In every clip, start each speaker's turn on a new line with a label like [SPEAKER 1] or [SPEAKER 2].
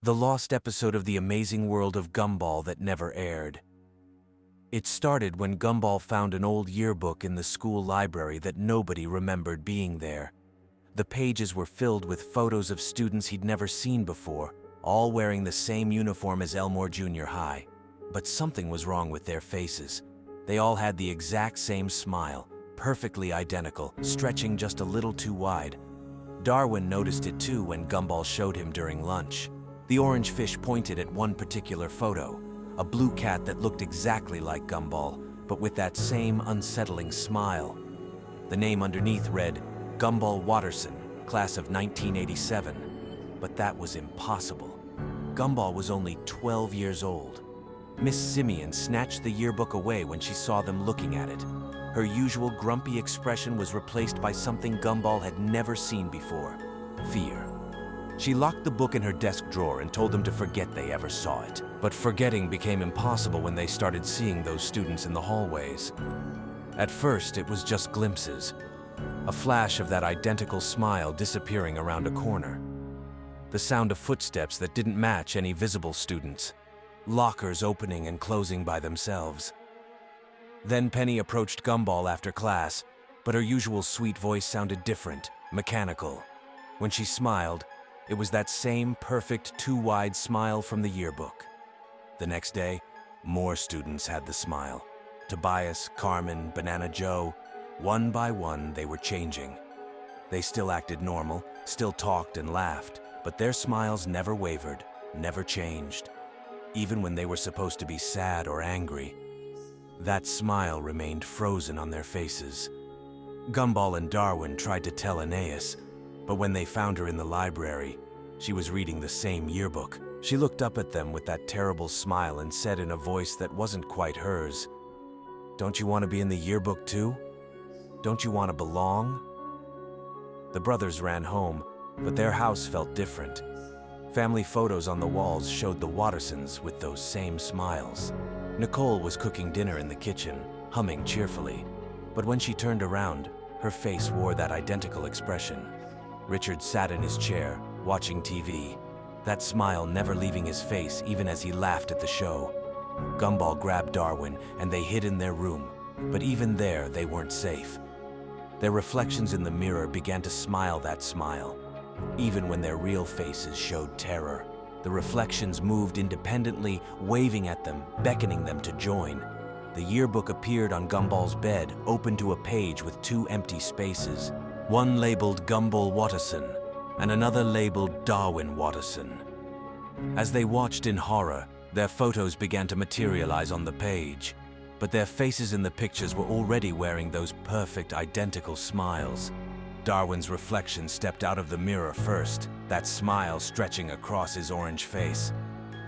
[SPEAKER 1] the lost episode of the amazing world of Gumball that never aired. It started when Gumball found an old yearbook in the school library that nobody remembered being there. The pages were filled with photos of students he'd never seen before, all wearing the same uniform as Elmore Junior High. But something was wrong with their faces. They all had the exact same smile, perfectly identical, stretching just a little too wide. Darwin noticed it too when Gumball showed him during lunch. The orange fish pointed at one particular photo, a blue cat that looked exactly like Gumball, but with that same unsettling smile. The name underneath read, Gumball Watterson, class of 1987. But that was impossible. Gumball was only 12 years old. Miss Simeon snatched the yearbook away when she saw them looking at it. Her usual grumpy expression was replaced by something Gumball had never seen before: fear. She locked the book in her desk drawer and told them to forget they ever saw it. But forgetting became impossible when they started seeing those students in the hallways. At first, it was just glimpses. A flash of that identical smile disappearing around a corner. The sound of footsteps that didn't match any visible students. Lockers opening and closing by themselves. Then Penny approached Gumball after class, but her usual sweet voice sounded different, mechanical. When she smiled, it was that same perfect too-wide smile from the yearbook. The next day, more students had the smile. Tobias, Carmen, Banana Joe, one by one they were changing. They still acted normal, still talked and laughed, but their smiles never wavered, never changed. Even when they were supposed to be sad or angry, that smile remained frozen on their faces. Gumball and Darwin tried to tell Aeneas, but when they found her in the library, she was reading the same yearbook. She looked up at them with that terrible smile and said in a voice that wasn't quite hers, "Don't you want to be in the yearbook too? Don't you want to belong?" The brothers ran home, but their house felt different. Family photos on the walls showed the Wattersons with those same smiles. Nicole was cooking dinner in the kitchen, humming cheerfully. But when she turned around, her face wore that identical expression. Richard sat in his chair, watching TV, that smile never leaving his face even as he laughed at the show. Gumball grabbed Darwin and they hid in their room, but even there they weren't safe. Their reflections in the mirror began to smile that smile. Even when their real faces showed terror, the reflections moved independently, waving at them, beckoning them to join. The yearbook appeared on Gumball's bed, open to a page with two empty spaces. One labeled Gumball Watterson, and another labeled Darwin Watterson. As they watched in horror, their photos began to materialize on the page, but their faces in the pictures were already wearing those perfect, identical smiles. Darwin's reflection stepped out of the mirror first, that smile stretching across his orange face.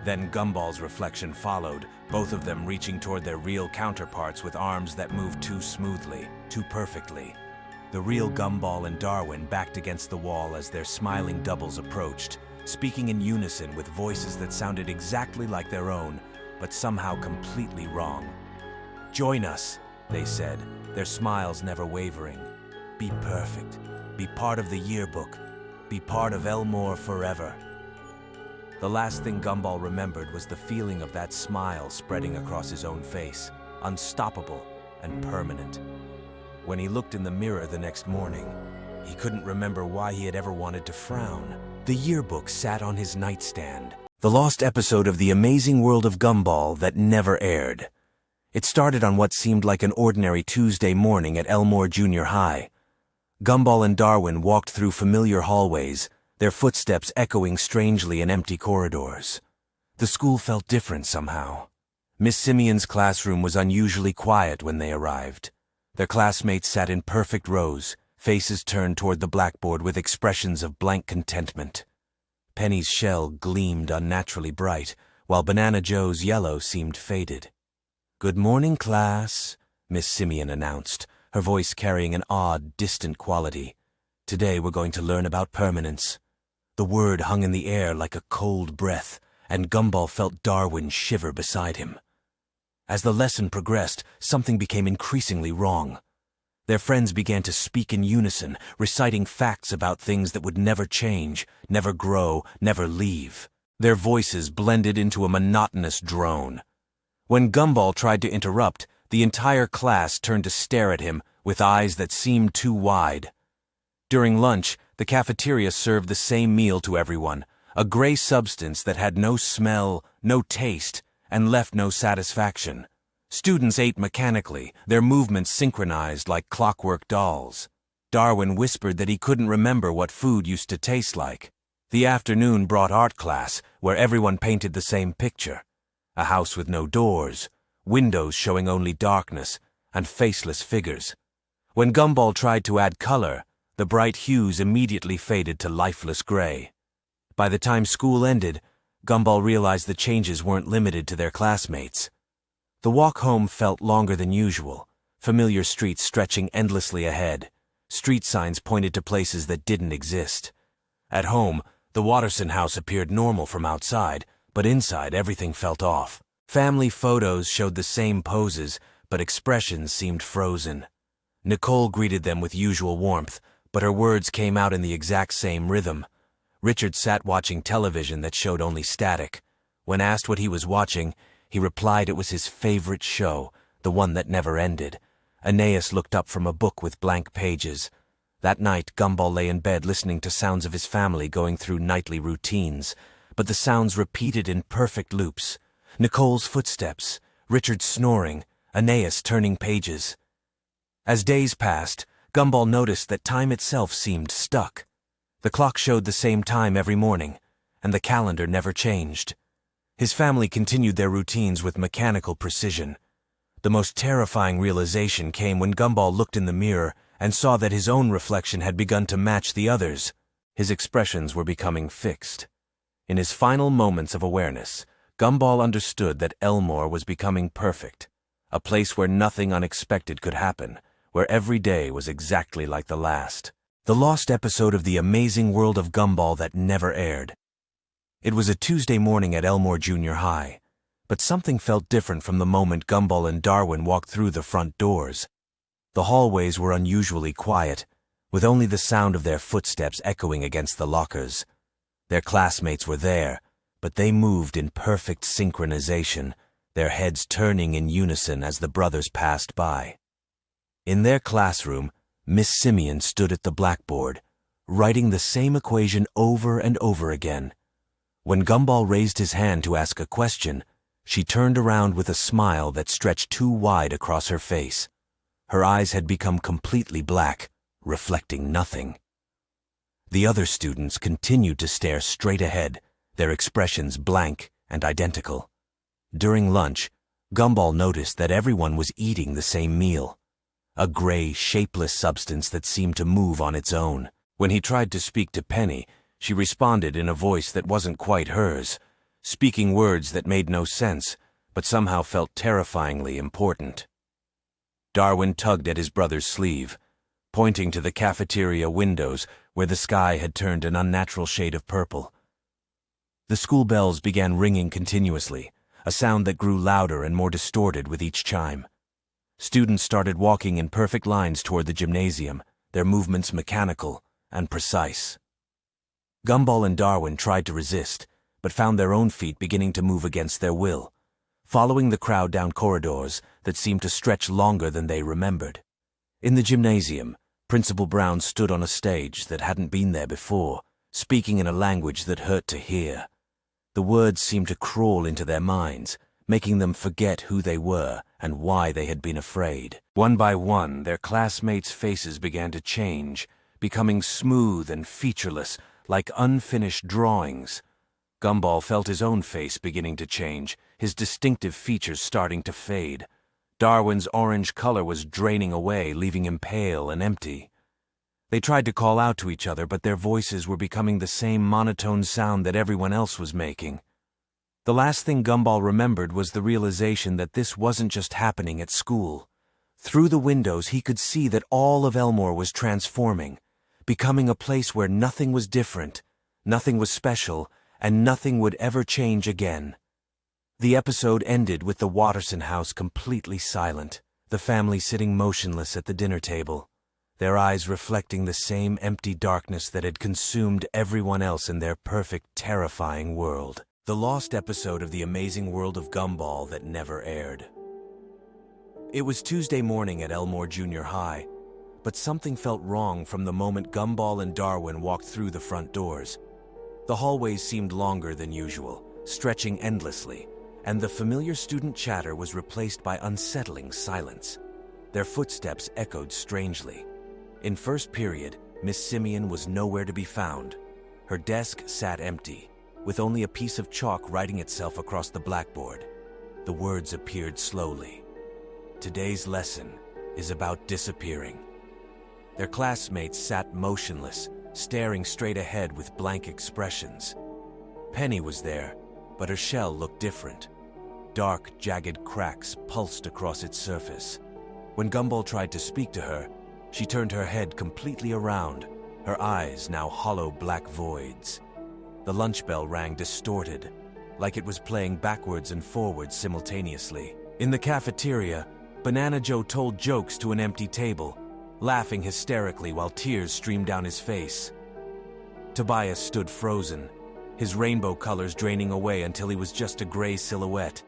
[SPEAKER 1] Then Gumball's reflection followed, both of them reaching toward their real counterparts with arms that moved too smoothly, too perfectly. The real Gumball and Darwin backed against the wall as their smiling doubles approached, speaking in unison with voices that sounded exactly like their own, but somehow completely wrong. "Join us," they said, their smiles never wavering. "Be perfect. Be part of the yearbook. Be part of Elmore forever." The last thing Gumball remembered was the feeling of that smile spreading across his own face, unstoppable and permanent. When he looked in the mirror the next morning, he couldn't remember why he had ever wanted to frown. The yearbook sat on his nightstand. The lost episode of the amazing world of Gumball that never aired. It started on what seemed like an ordinary Tuesday morning at Elmore Junior High. Gumball and Darwin walked through familiar hallways, their footsteps echoing strangely in empty corridors. The school felt different somehow. Miss Simeon's classroom was unusually quiet when they arrived. Their classmates sat in perfect rows, faces turned toward the blackboard with expressions of blank contentment. Penny's shell gleamed unnaturally bright, while Banana Joe's yellow seemed faded. "Good morning, class," Miss Simeon announced, her voice carrying an odd, distant quality. "Today we're going to learn about permanence." The word hung in the air like a cold breath, and Gumball felt Darwin shiver beside him. As the lesson progressed, something became increasingly wrong. Their friends began to speak in unison, reciting facts about things that would never change, never grow, never leave. Their voices blended into a monotonous drone. When Gumball tried to interrupt, the entire class turned to stare at him with eyes that seemed too wide. During lunch, the cafeteria served the same meal to everyone, a gray substance that had no smell, no taste, and left no satisfaction. Students ate mechanically, their movements synchronized like clockwork dolls. Darwin whispered that he couldn't remember what food used to taste like. The afternoon brought art class, where everyone painted the same picture. A house with no doors, windows showing only darkness, and faceless figures. When Gumball tried to add color, the bright hues immediately faded to lifeless gray. By the time school ended, Gumball realized the changes weren't limited to their classmates. The walk home felt longer than usual, familiar streets stretching endlessly ahead. Street signs pointed to places that didn't exist. At home, the Watterson house appeared normal from outside, but inside everything felt off. Family photos showed the same poses, but expressions seemed frozen. Nicole greeted them with usual warmth, but her words came out in the exact same rhythm. Richard sat watching television that showed only static. When asked what he was watching, he replied it was his favorite show, the one that never ended. Aeneas looked up from a book with blank pages. That night, Gumball lay in bed listening to sounds of his family going through nightly routines, but the sounds repeated in perfect loops. Nicole's footsteps, Richard snoring, Aeneas turning pages. As days passed, Gumball noticed that time itself seemed stuck. The clock showed the same time every morning, and the calendar never changed. His family continued their routines with mechanical precision. The most terrifying realization came when Gumball looked in the mirror and saw that his own reflection had begun to match the others. His expressions were becoming fixed. In his final moments of awareness, Gumball understood that Elmore was becoming perfect, a place where nothing unexpected could happen, where every day was exactly like the last. The lost episode of The Amazing World of Gumball that never aired. It was a Tuesday morning at Elmore Junior High, but something felt different from the moment Gumball and Darwin walked through the front doors. The hallways were unusually quiet, with only the sound of their footsteps echoing against the lockers. Their classmates were there, but they moved in perfect synchronization, their heads turning in unison as the brothers passed by. In their classroom, Miss Simeon stood at the blackboard, writing the same equation over and over again. When Gumball raised his hand to ask a question, she turned around with a smile that stretched too wide across her face. Her eyes had become completely black, reflecting nothing. The other students continued to stare straight ahead, their expressions blank and identical. During lunch, Gumball noticed that everyone was eating the same meal, a gray, shapeless substance that seemed to move on its own. When he tried to speak to Penny, she responded in a voice that wasn't quite hers, speaking words that made no sense, but somehow felt terrifyingly important. Darwin tugged at his brother's sleeve, pointing to the cafeteria windows where the sky had turned an unnatural shade of purple. The school bells began ringing continuously, a sound that grew louder and more distorted with each chime. Students started walking in perfect lines toward the gymnasium, their movements mechanical and precise. Gumball and Darwin tried to resist, but found their own feet beginning to move against their will, following the crowd down corridors that seemed to stretch longer than they remembered. In the gymnasium, Principal Brown stood on a stage that hadn't been there before, speaking in a language that hurt to hear. The words seemed to crawl into their minds, making them forget who they were and why they had been afraid. One by one, their classmates' faces began to change, becoming smooth and featureless, like unfinished drawings. Gumball felt his own face beginning to change, his distinctive features starting to fade. Darwin's orange color was draining away, leaving him pale and empty. They tried to call out to each other, but their voices were becoming the same monotone sound that everyone else was making. The last thing Gumball remembered was the realization that this wasn't just happening at school. Through the windows, he could see that all of Elmore was transforming, becoming a place where nothing was different, nothing was special, and nothing would ever change again. The episode ended with the Watterson house completely silent, the family sitting motionless at the dinner table, their eyes reflecting the same empty darkness that had consumed everyone else in their perfect, terrifying world. The lost episode of The Amazing World of Gumball that never aired. It was Tuesday morning at Elmore Junior High, but something felt wrong from the moment Gumball and Darwin walked through the front doors. The hallways seemed longer than usual, stretching endlessly, and the familiar student chatter was replaced by unsettling silence. Their footsteps echoed strangely. In first period, Miss Simeon was nowhere to be found. Her desk sat empty, with only a piece of chalk writing itself across the blackboard. The words appeared slowly. Today's lesson is about disappearing. Their classmates sat motionless, staring straight ahead with blank expressions. Penny was there, but her shell looked different. Dark, jagged cracks pulsed across its surface. When Gumball tried to speak to her, she turned her head completely around, her eyes now hollow black voids. The lunch bell rang distorted, like it was playing backwards and forwards simultaneously. In the cafeteria, Banana Joe told jokes to an empty table, laughing hysterically while tears streamed down his face. Tobias stood frozen, his rainbow colors draining away until he was just a gray silhouette.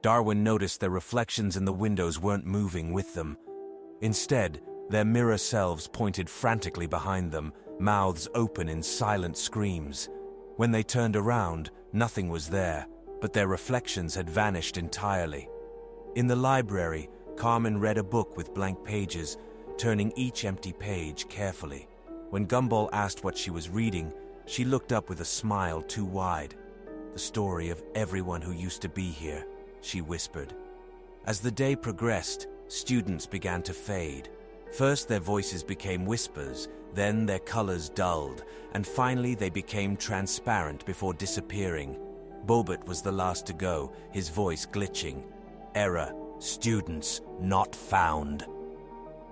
[SPEAKER 1] Darwin noticed their reflections in the windows weren't moving with them. Instead, their mirror selves pointed frantically behind them, mouths open in silent screams. When they turned around, nothing was there, but their reflections had vanished entirely. In the library, Carmen read a book with blank pages, turning each empty page carefully. When Gumball asked what she was reading, she looked up with a smile too wide. "The story of everyone who used to be here," she whispered. As the day progressed, students began to fade. First, their voices became whispers, then their colors dulled, and finally they became transparent before disappearing. Bobert was the last to go, his voice glitching. "Error. Students not found."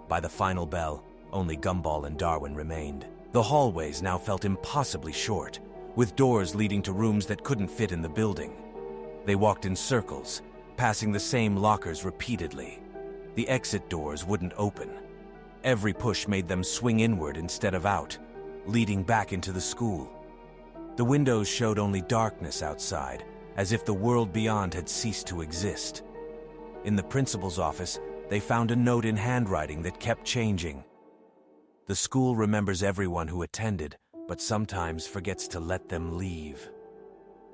[SPEAKER 1] By the final bell, only Gumball and Darwin remained. The hallways now felt impossibly short, with doors leading to rooms that couldn't fit in the building. They walked in circles, passing the same lockers repeatedly. The exit doors wouldn't open. Every push made them swing inward instead of out, leading back into the school. The windows showed only darkness outside, as if the world beyond had ceased to exist. In the principal's office, they found a note in handwriting that kept changing. "The school remembers everyone who attended, but sometimes forgets to let them leave."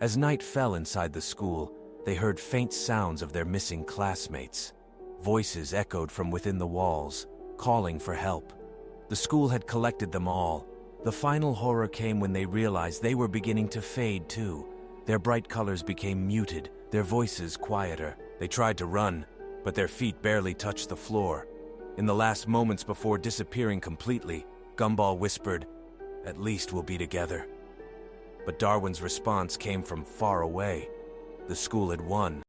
[SPEAKER 1] As night fell inside the school, they heard faint sounds of their missing classmates. Voices echoed from within the walls, calling for help. The school had collected them all. The final horror came when they realized they were beginning to fade too. Their bright colors became muted, their voices quieter. They tried to run, but their feet barely touched the floor. In the last moments before disappearing completely, Gumball whispered, "At least we'll be together." But Darwin's response came from far away. The school had won.